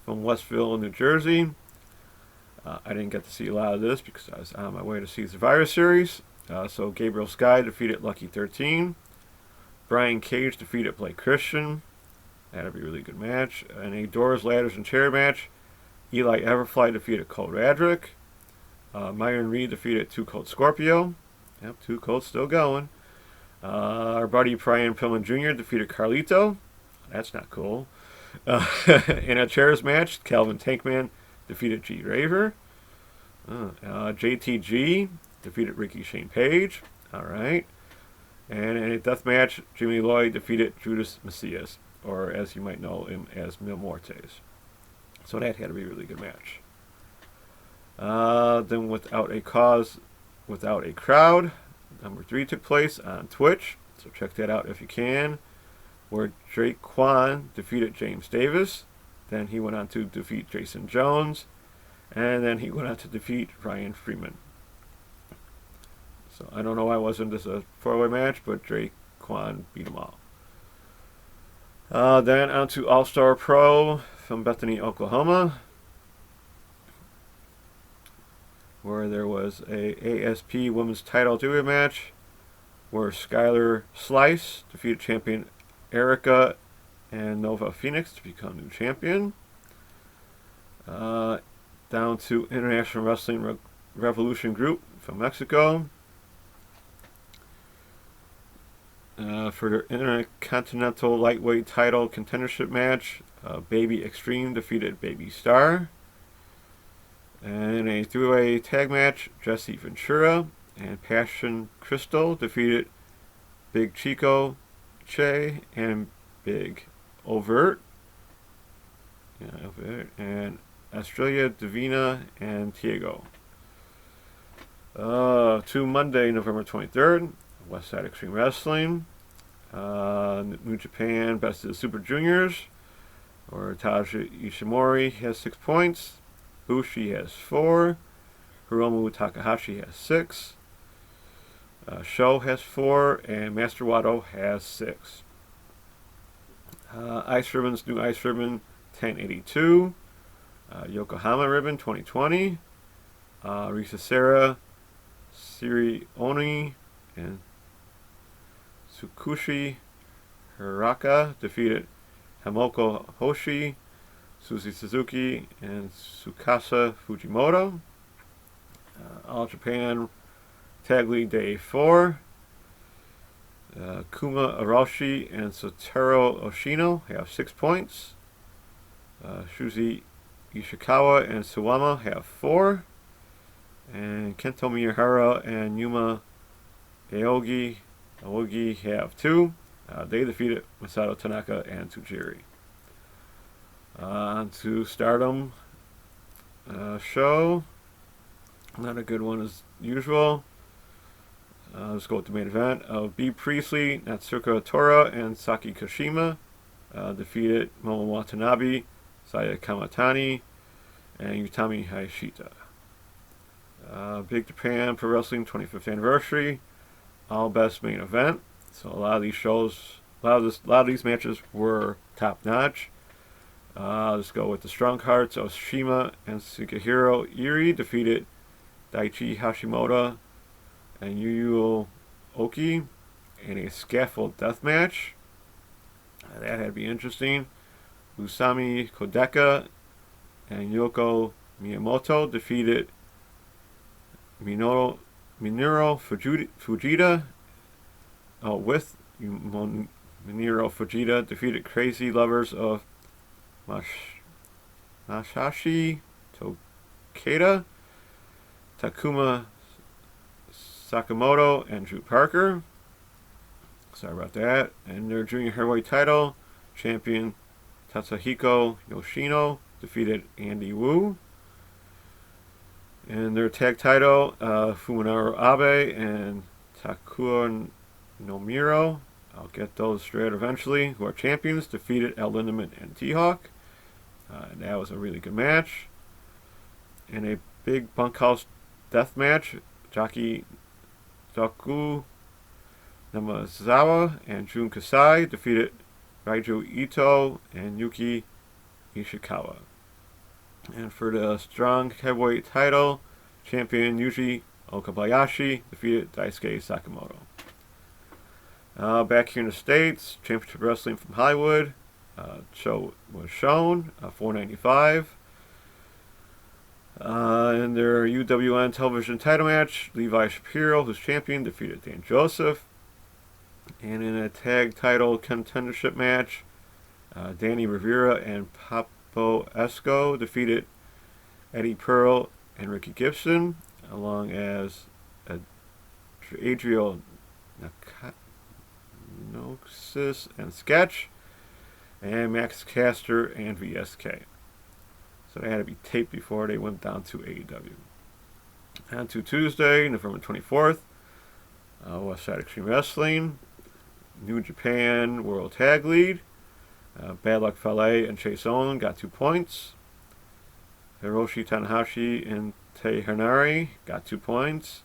S4: from Westville, New Jersey. I didn't get to see a lot of this because I was on my way to see Survivor Series. So Gabriel Sky defeated Lucky 13. Brian Cage defeated Blake Christian. That'll be a really good match. In a Doors, Ladders, and Chair match, Eli Everfly defeated Cole Radrick. Myron Reed defeated 2 Cold Scorpio. Yep, 2 Cold still going. Our buddy Brian Pillman Jr. defeated Carlito. That's not cool. In a chairs match, Calvin Tankman defeated G. Raver. JTG defeated Ricky Shane Page. Alright. And in a death match, Jimmy Lloyd defeated Judas Messias, or as you might know him as Mil Mortes. So that had to be a really good match. Then Without a Cause, Without a Crowd, number 3 took place on Twitch. So check that out if you can. Where Drake Kwan defeated James Davis. Then he went on to defeat Jason Jones. And then he went on to defeat Ryan Freeman. So I don't know why it wasn't just a 4-way match, but Drake Kwan beat them all. Then on to All-Star Pro from Bethany, Oklahoma, where there was a ASP Women's Title 2-way match where Skylar Slice defeated champion Erica and Nova Phoenix to become new champion. Down to International Wrestling Revolution Group from Mexico. For their Intercontinental Lightweight Title Contendership match, Baby Extreme defeated Baby Star. And a three-way tag match, Jesse Ventura and Passion Crystal defeated Big Chico, Che, and Big Overt. And Australia, Divina, and Tiago. To Monday, November 23rd, Westside Extreme Wrestling. New Japan Best of the Super Juniors, where Taja Ishimori has 6 points. Bushi has 4. Hiromu Takahashi has 6. Sho has 4. And Master Wato has 6. Ice Ribbon's new Ice Ribbon 1082. Yokohama Ribbon 2020. Risa Sera, Siri Oni, and Tsukushi Hiraka defeated Hamoko Hoshi, Suzy Suzuki, and Tsukasa Fujimoto. All Japan Tag League Day 4. Kuma Arashi and Sotaro Oshino have 6 points. Shuzi Ishikawa and Suwama have 4. And Kento Miyahara and Yuma Aogi have 2. They defeated Masato Tanaka and Tsujiri. On to Stardom show. Not a good one as usual. Let's go with the main event of B. Priestley, Natsuka Tora, and Saki Kashima. Defeated Momo Watanabe, Saya Kamatani, and Utami Hayashita. Big Japan Pro Wrestling 25th Anniversary. All Best main event. So a lot of these shows, a lot of these matches were top notch. Let's go with the Strong Hearts. Oshima and Sukihiro Iri defeated Daichi Hashimoto and Yuyu Oki in a scaffold death match. That had to be interesting. Usami Kodeka and Yoko Miyamoto defeated Minoru Fujita. With Minoru Fujita defeated Crazy Lovers of Masashi Tokeda, Takuma Sakamoto, and Drew Parker. Sorry about that. And their junior heavyweight title champion Tatsuhiko Yoshino defeated Andy Wu. And their tag title, Fuminaro Abe and Takuya Nomiro, I'll get those straight eventually, who are champions, defeated El Lindemann and T-Hawk. And that was a really good match. In a big bunkhouse death match, Jaki Doku Namazawa and Jun Kasai defeated Raiju Ito and Yuki Ishikawa. And for the strong heavyweight title, champion Yuji Okabayashi defeated Daisuke Sakamoto. Back here in the States, Championship Wrestling from Hollywood show was shown, $4.95. In their UWN television title match, Levi Shapiro, who's champion, defeated Dan Joseph. And in a tag title contendership match, Danny Rivera and Papo Esco defeated Eddie Pearl and Ricky Gibson, along as Adriel Noxus and Sketch, and Max Caster and VSK. So they had to be taped before they went down to AEW. On to Tuesday, November 24th, Westside Extreme Wrestling, New Japan World Tag League. Bad Luck Fale and Chase Owen got 2 points. Hiroshi Tanahashi and Tei Hanare got 2 points.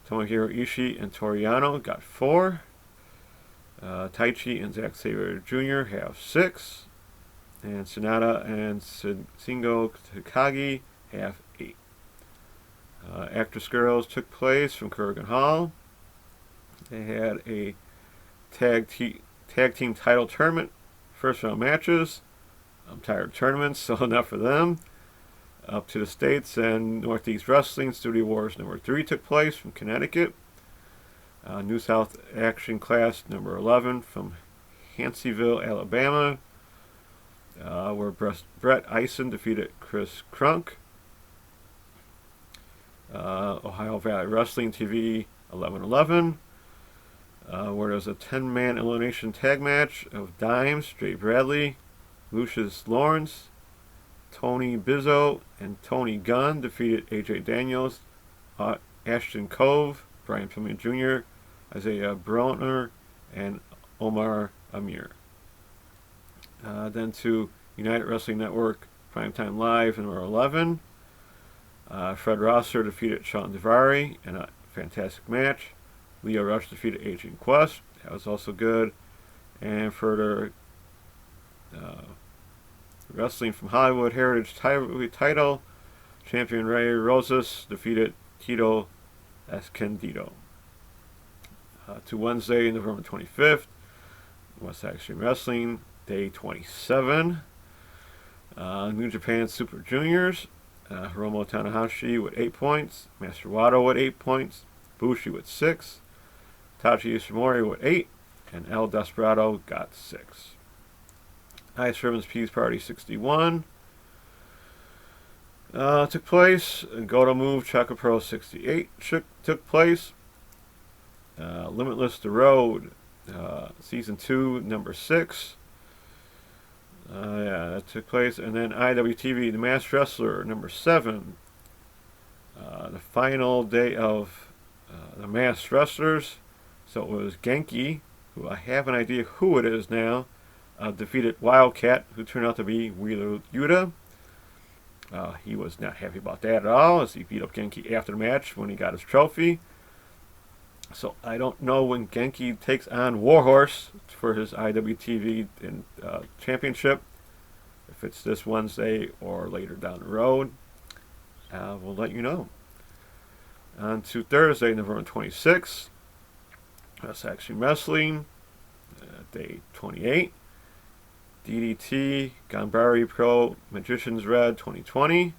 S4: Tomohiro Ishii and Toriano got 4. Taichi and Zack Sabre Jr. have 6. And Sonata and Shingo Takagi have 8. Actress Girls took place from Kurgan Hall. They had a tag team title tournament, first round matches. I'm tired of tournaments, so enough for them. Up to the States, and Northeast Wrestling Studio Wars number 3 took place from Connecticut. New South Action Class number 11 from Hanseyville, Alabama, where Brett Eisen defeated Chris Crunk. Ohio Valley Wrestling TV 11-11, where there's a 10-man elimination tag match of Dimes, Jay Bradley, Lucius Lawrence, Tony Bizzo, and Tony Gunn defeated AJ Daniels, Ashton Cove, Brian Pillman Jr., Isaiah Broner, and Omar Amir. Then to United Wrestling Network Primetime Live number 11. Fred Rosser defeated Sean Daivari in a fantastic match. Leo Rush defeated Adrian Quest. That was also good. And further, Wrestling from Hollywood Heritage title, champion Ray Rosas defeated Tito Escondido. To Wednesday, November 25th, West Side Extreme Wrestling, Day 27. New Japan Super Juniors, Hiromu Tanahashi with 8 points, Master Wato with 8 points, Bushi with 6, Tachi Ishimori with 8, and El Desperado got 6. Ice Ribbons Peace Party 61 took place. Goto Move Chaka Pro 68 took place. Limitless the Road Season 2 number 6. Yeah, that took place. And then IWTV The Masked Wrestler number 7. The final day of the Masked Wrestlers. So it was Genki, who I have an idea who it is now, defeated Wildcat, who turned out to be Wheeler Yuta. He was not happy about that at all, as he beat up Genki after the match when he got his trophy. So I don't know when Genki takes on Warhorse for his IWTV championship, if it's this Wednesday or later down the road. We'll let you know. On to Thursday, November 26th, that's Action Wrestling, Day 28. DDT Ganbare Pro Magician's Red 2020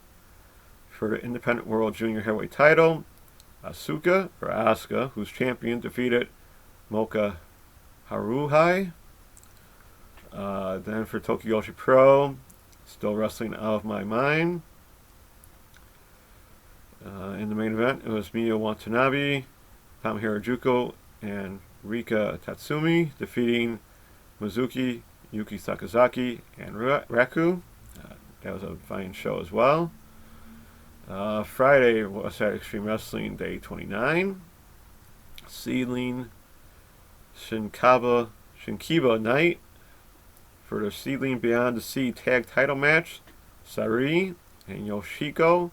S4: for the Independent World Junior Heavyweight title. Asuka, who's champion, defeated Mocha Haruhai. Then for Tokiyoshi Pro, still wrestling out of my mind. In the main event, it was Miyu Watanabe, Tomohiro Juko, and Rika Tatsumi defeating Mizuki, Yuki Sakazaki, and Raku. That was a fine show as well. Friday was at Extreme Wrestling Day 29. Seedling Shinkiba Night for the Seedling Beyond the Sea Tag Title match. Sari and Yoshiko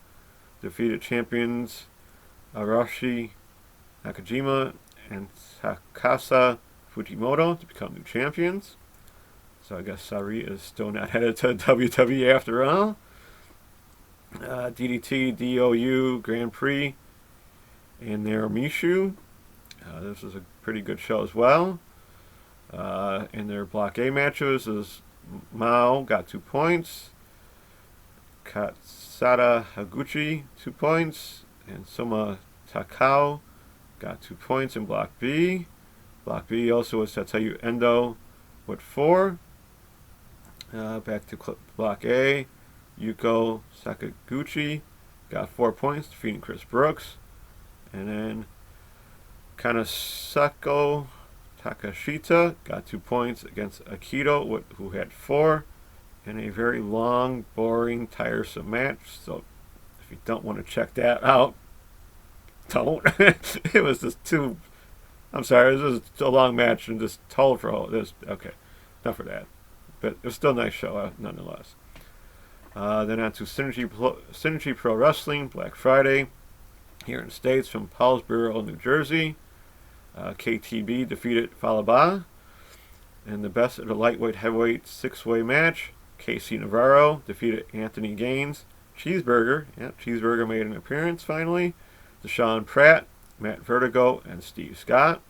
S4: defeated champions Arashi Nakajima and Takasa Fujimoto to become new champions. So I guess Sari is still not headed to WWE after all. DDT, DOU, Grand Prix, and Narumishu. This was a pretty good show as well. In their Block A matches, is Mao got 2 points, Katsada Haguchi 2 points, and Soma Takao got 2 points in Block B. Block B also was Tatsuya Endo with 4. Back to Block A. Yuko Sakaguchi got 4 points, defeating Chris Brooks. And then Kanasako Takashita got 2 points against Akito, who had 4. In a very long, boring, tiresome match. So if you don't want to check that out, don't. It was just too... I'm sorry, this was a long match and just told for all this. Okay, enough for that. But it was still a nice show, nonetheless. Then on to Synergy Pro Wrestling, Black Friday, here in the States from Paulsboro, New Jersey. KTB defeated Falaba. In the best of the lightweight heavyweight 6-way match, KC Navarro defeated Anthony Gaines. Cheeseburger made an appearance finally. Deshaun Pratt, Matt Vertigo, and Steve Scott.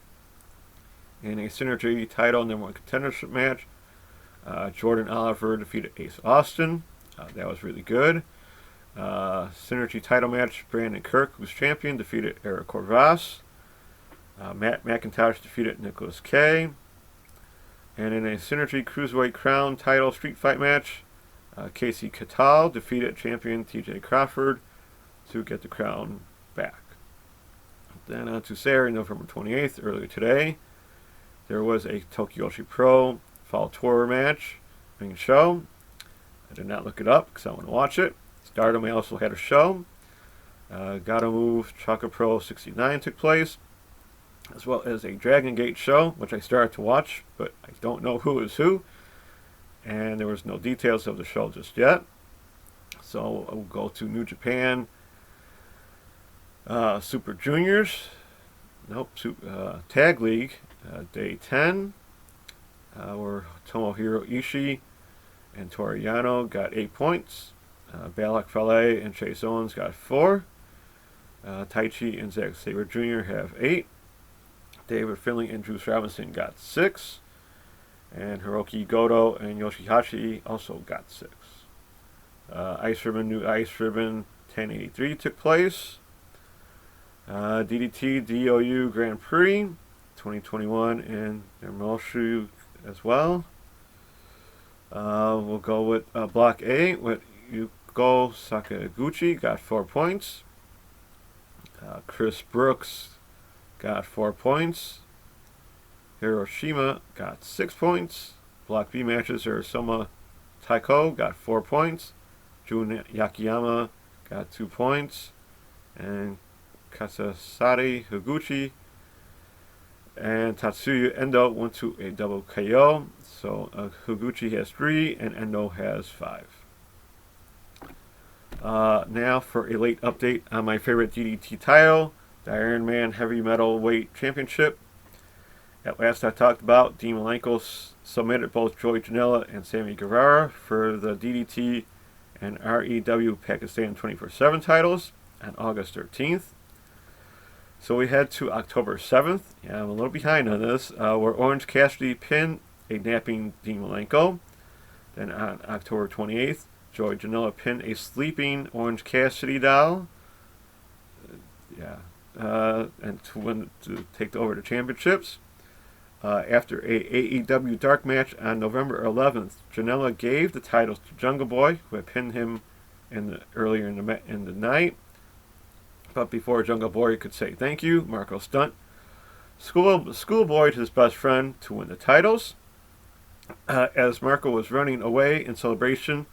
S4: In a Synergy title number 1 contendership match, Jordan Oliver defeated Ace Austin. That was really good. Synergy title match, Brandon Kirk, who's champion, defeated Eric Corvas. Matt McIntosh defeated Nicholas K. And in a Synergy Cruiserweight Crown title street fight match, Casey Catal defeated champion TJ Crawford to get the crown back. Then on to Saturday, November 28th, earlier today, there was a Tokyoshi Pro Fall Tour match ring show. I did not look it up because I want to watch it. Stardom also had a show. Gotta Move Chaka Pro 69 took place, as well as a Dragon Gate show, which I started to watch, but I don't know who is who, and there was no details of the show just yet. So we'll go to New Japan Super Juniors. Tag League, Day 10, where Tomohiro Ishii and Toru Yano got 8 points. Balak Fale and Chase Owens got 4. Taichi and Zack Sabre Jr. have 8. David Finlay and Juice Robinson got 6. And Hiroki Goto and Yoshihashi also got 6. Ice Ribbon, New Ice Ribbon 1083 took place. DDT DOU Grand Prix 2021 in Nermoshu as well. We'll go with Block A with Yuko Sakaguchi, got 4 points. Chris Brooks got 4 points. Hiroshima got 6 points. Block B matches are Soma Taiko got 4 points. Jun Yakiyama got 2 points. And Kasasari Higuchi and Tatsuya Endo went to a double KO. So Higuchi has 3 and Endo has 5. Now for a late update on my favorite DDT title, the Iron Man Heavy Metal Weight Championship. At last I talked about Dean Malenko submitted both Joey Janela and Sammy Guevara for the DDT and REW Pakistan 24/7 titles on August 13th. So we head to October 7th. Yeah, I'm a little behind on this. Where Orange Cassidy pinned a napping Dean Malenko. Then on October 28th, Joey Janela pinned a sleeping Orange Cassidy doll. And to take over the championships. After a AEW Dark match on November 11th, Janela gave the titles to Jungle Boy, who had pinned him earlier in the night. But before Jungle Boy could say thank you, Marco Stunt schoolboyed his best friend to win the titles. As Marco was running away in celebration,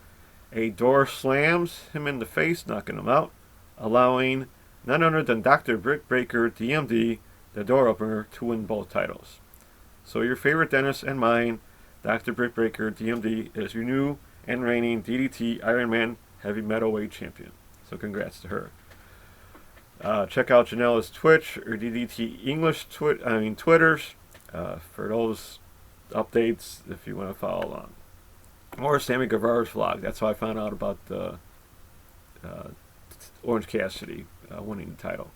S4: a door slams him in the face, knocking him out, allowing none other than Dr. Britt Baker, DMD, the door opener, to win both titles. So your favorite Dennis and mine, Dr. Britt Baker, DMD, is your new and reigning DDT Iron Man Heavy Metal Weight Champion. So congrats to her. Check out Janela's Twitch or DDT English Twitters for those updates if you want to follow along. Or Sammy Guevara's vlog. That's how I found out about the Orange Cassidy winning the title.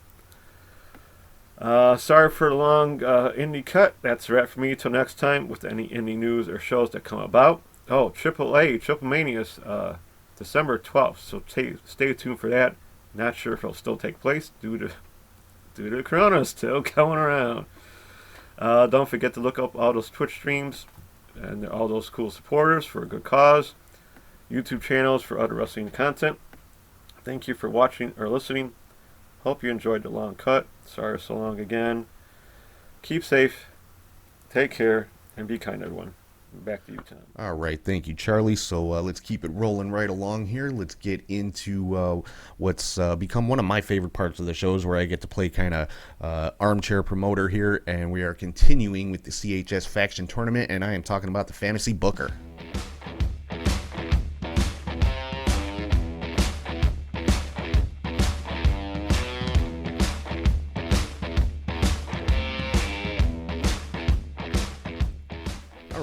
S4: Sorry for the long indie cut. That's a wrap for me. Till next time with any indie news or shows that come about. Oh, Triple Mania's December 12th. So stay tuned for that. Not sure if it'll still take place due to Corona still going around. Don't forget to look up all those Twitch streams and all those cool supporters for a good cause. YouTube channels for other wrestling content. Thank you for watching or listening. Hope you enjoyed the long cut. Sorry so long again. Keep safe, take care, and be kind, everyone. Back to you, Tom.
S3: All right, thank you, Charlie. So let's keep it rolling right along here. Let's get into what's become one of my favorite parts of the shows, where I get to play kind of armchair promoter here, and we are continuing with the CHS Faction Tournament, and I am talking about the Fantasy Booker.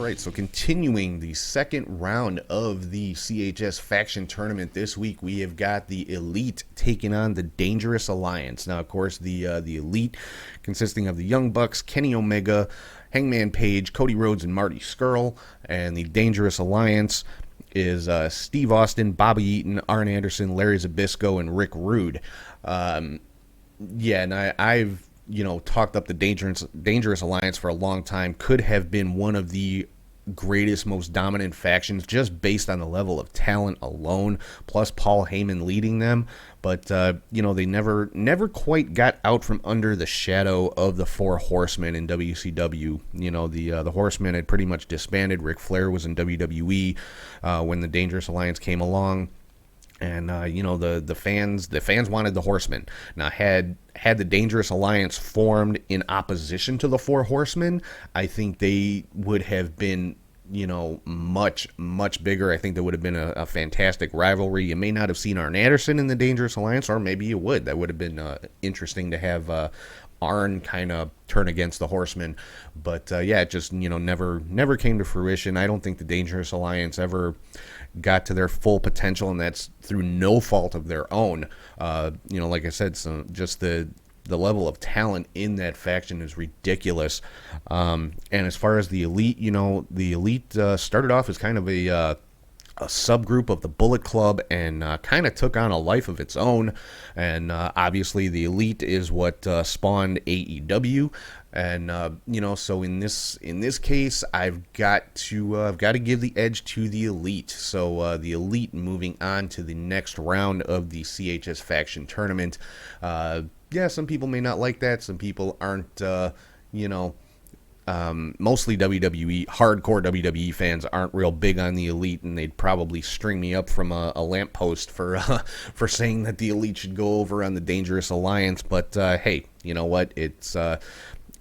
S3: right, so continuing the second round of the CHS faction tournament this week, we have got the Elite taking on the Dangerous Alliance. Now, of course, the Elite, consisting of the Young Bucks, Kenny Omega, Hangman Page, Cody Rhodes, and Marty Scurll, and the Dangerous Alliance is Steve Austin, Bobby Eaton, Arn Anderson, Larry Zbyszko, and Rick Rude. Yeah, and I've talked up the Dangerous Alliance for a long time. Could have been one of the greatest, most dominant factions just based on the level of talent alone, plus Paul Heyman leading them. But, they never quite got out from under the shadow of the Four Horsemen in WCW. The Horsemen had pretty much disbanded. Ric Flair was in WWE when the Dangerous Alliance came along. And, the fans wanted the Horsemen. Now, had the Dangerous Alliance formed in opposition to the Four Horsemen, I think they would have been, much, much bigger. I think there would have been a fantastic rivalry. You may not have seen Arn Anderson in the Dangerous Alliance, or maybe you would. That would have been interesting to have Arn kind of turn against the Horsemen. But, it just, never came to fruition. I don't think the Dangerous Alliance ever got to their full potential, and that's through no fault of their own. Like I said, so just the level of talent in that faction is ridiculous. And as far as the Elite, the Elite started off as kind of a subgroup of the Bullet Club and kind of took on a life of its own. And obviously the Elite is what spawned AEW. And so in this case, I've got to give the edge to the Elite. So the Elite moving on to the next round of the CHS faction tournament. Some people may not like that. Some people aren't. Mostly WWE, hardcore WWE fans aren't real big on the Elite, and they'd probably string me up from a lamppost for saying that the Elite should go over on the Dangerous Alliance. But hey, you know what?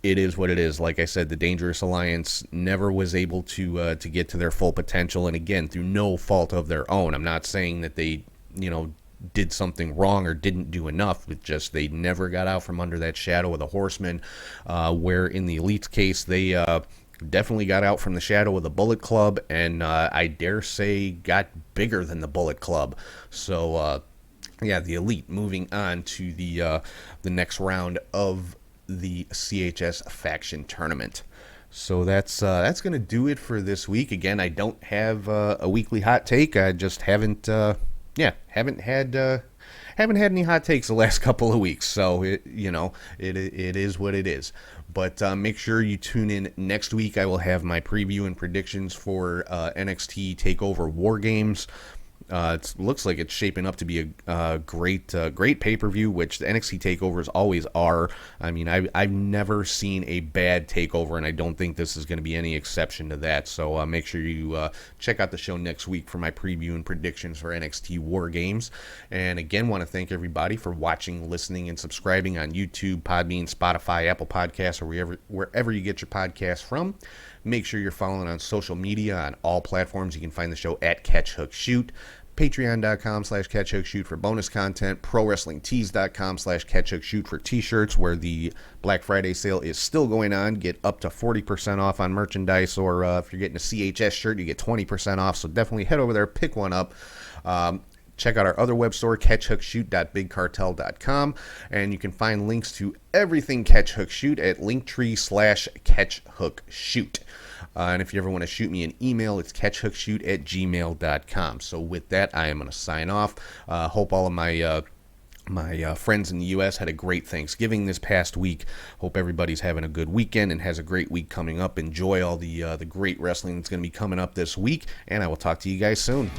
S3: It is what it is. Like I said, the Dangerous Alliance never was able to get to their full potential, and again, through no fault of their own. I'm not saying that they, did something wrong or didn't do enough. It's just they never got out from under that shadow of the Horsemen, where in the Elite's case, they definitely got out from the shadow of the Bullet Club, and I dare say got bigger than the Bullet Club. So, the Elite moving on to the next round of the CHS faction tournament. So that's going to do it for this week. Again, I don't have a weekly hot take. I just haven't had any hot takes the last couple of weeks. So it is what it is. But make sure you tune in next week. I will have my preview and predictions for NXT TakeOver War Games. It looks like it's shaping up to be a great pay-per-view, which the NXT takeovers always are. I mean, I've never seen a bad takeover, and I don't think this is going to be any exception to that. So make sure you check out the show next week for my preview and predictions for NXT War Games. And again, want to thank everybody for watching, listening, and subscribing on YouTube, Podbean, Spotify, Apple Podcasts, or wherever you get your podcasts from. Make sure you're following on social media on all platforms. You can find the show at catchhookshoot. Patreon.com/catchhookshoot for bonus content, ProWrestlingTees.com/catchhookshoot for t-shirts, where the Black Friday sale is still going on. Get up to 40% off on merchandise, or if you're getting a CHS shirt, you get 20% off. So definitely head over there, pick one up. Check out our other web store, catchhookshoot.bigcartel.com, and you can find links to everything Catch Hook Shoot at linktree/catchhookshoot. And if you ever want to shoot me an email, it's catchhookshoot@gmail.com. So with that, I am going to sign off. Hope all of my friends in the U.S. had a great Thanksgiving this past week. Hope everybody's having a good weekend and has a great week coming up. Enjoy all the great wrestling that's going to be coming up this week, and I will talk to you guys soon.